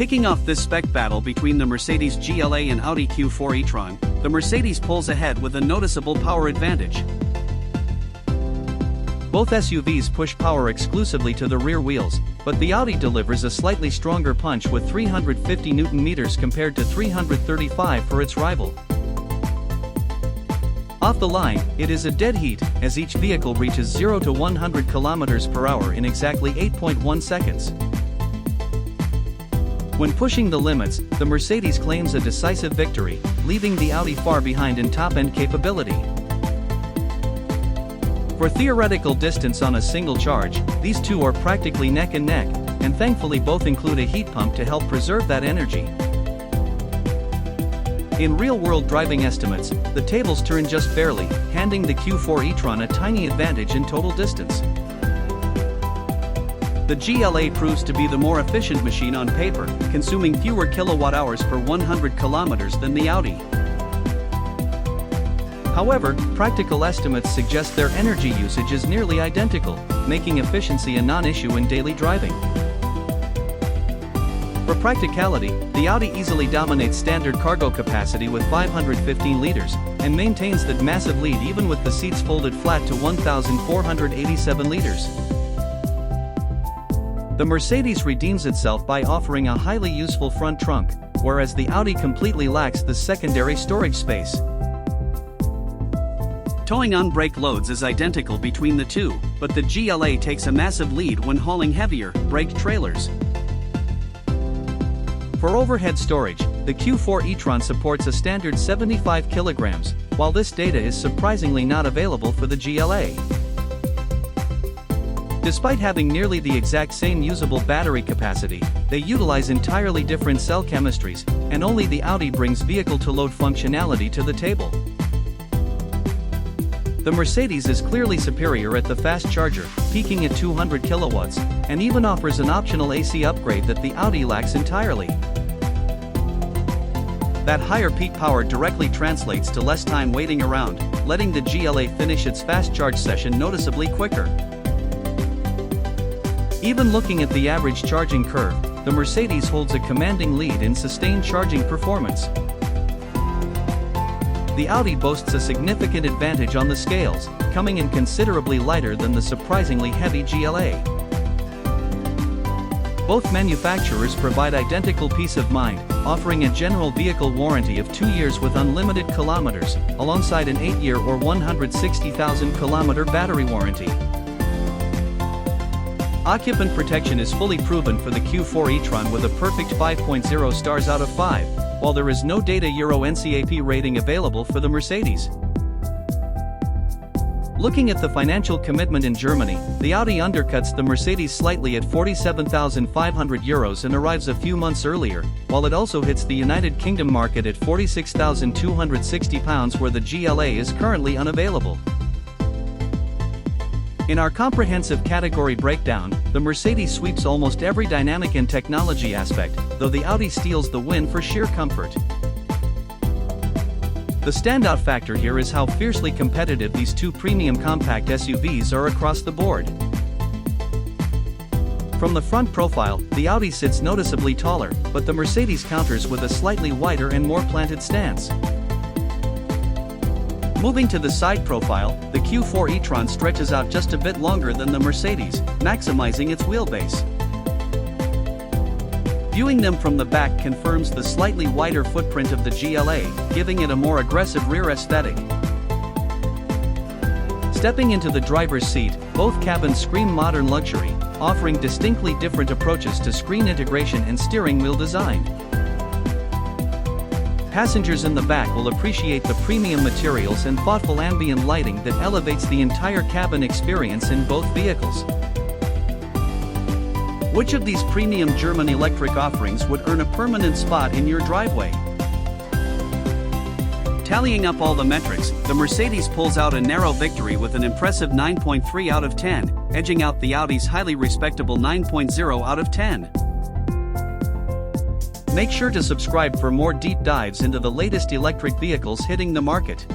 Kicking off this spec battle between the Mercedes GLA and Audi Q4 e-tron, the Mercedes pulls ahead with a noticeable power advantage. Both SUVs push power exclusively to the rear wheels, but the Audi delivers a slightly stronger punch with 350 Nm compared to 335 for its rival. Off the line, it is a dead heat, as each vehicle reaches 0 to 100 km/h in exactly 8.1 seconds. When pushing the limits, the Mercedes claims a decisive victory, leaving the Audi far behind in top-end capability. For theoretical distance on a single charge, these two are practically neck and neck, and thankfully both include a heat pump to help preserve that energy. In real-world driving estimates, the tables turn just barely, handing the Q4 e-tron a tiny advantage in total distance. The GLA proves to be the more efficient machine on paper, consuming fewer kilowatt-hours per 100 kilometers than the Audi. However, practical estimates suggest their energy usage is nearly identical, making efficiency a non-issue in daily driving. For practicality, the Audi easily dominates standard cargo capacity with 515 liters, and maintains that massive lead even with the seats folded flat to 1,487 liters. The Mercedes redeems itself by offering a highly useful front trunk, whereas the Audi completely lacks the secondary storage space. Towing on brake loads is identical between the two, but the GLA takes a massive lead when hauling heavier, braked trailers. For overhead storage, the Q4 e-tron supports a standard 75 kilograms, while this data is surprisingly not available for the GLA. Despite having nearly the exact same usable battery capacity, they utilize entirely different cell chemistries, and only the Audi brings vehicle-to-load functionality to the table. The Mercedes is clearly superior at the fast charger, peaking at 200 kilowatts, and even offers an optional AC upgrade that the Audi lacks entirely. That higher peak power directly translates to less time waiting around, letting the GLA finish its fast charge session noticeably quicker. Even looking at the average charging curve, the Mercedes holds a commanding lead in sustained charging performance. The Audi boasts a significant advantage on the scales, coming in considerably lighter than the surprisingly heavy GLA. Both manufacturers provide identical peace of mind, offering a general vehicle warranty of 2 years with unlimited kilometers, alongside an 8-year or 160,000 kilometer battery warranty. Occupant protection is fully proven for the Q4 e-tron with a perfect 5.0 stars out of 5, while there is no data Euro NCAP rating available for the Mercedes. Looking at the financial commitment in Germany, the Audi undercuts the Mercedes slightly at €47,500 and arrives a few months earlier, while it also hits the United Kingdom market at £46,260 where the GLA is currently unavailable. In our comprehensive category breakdown, the Mercedes sweeps almost every dynamic and technology aspect, though the Audi steals the win for sheer comfort. The standout factor here is how fiercely competitive these two premium compact SUVs are across the board. From the front profile, the Audi sits noticeably taller, but the Mercedes counters with a slightly wider and more planted stance. Moving to the side profile, the Q4 e-tron stretches out just a bit longer than the Mercedes, maximizing its wheelbase. Viewing them from the back confirms the slightly wider footprint of the GLA, giving it a more aggressive rear aesthetic. Stepping into the driver's seat, both cabins scream modern luxury, offering distinctly different approaches to screen integration and steering wheel design. Passengers in the back will appreciate the premium materials and thoughtful ambient lighting that elevates the entire cabin experience in both vehicles. Which of these premium German electric offerings would earn a permanent spot in your driveway? Tallying up all the metrics, the Mercedes pulls out a narrow victory with an impressive 9.3 out of 10, edging out the Audi's highly respectable 9.0 out of 10. Make sure to subscribe for more deep dives into the latest electric vehicles hitting the market.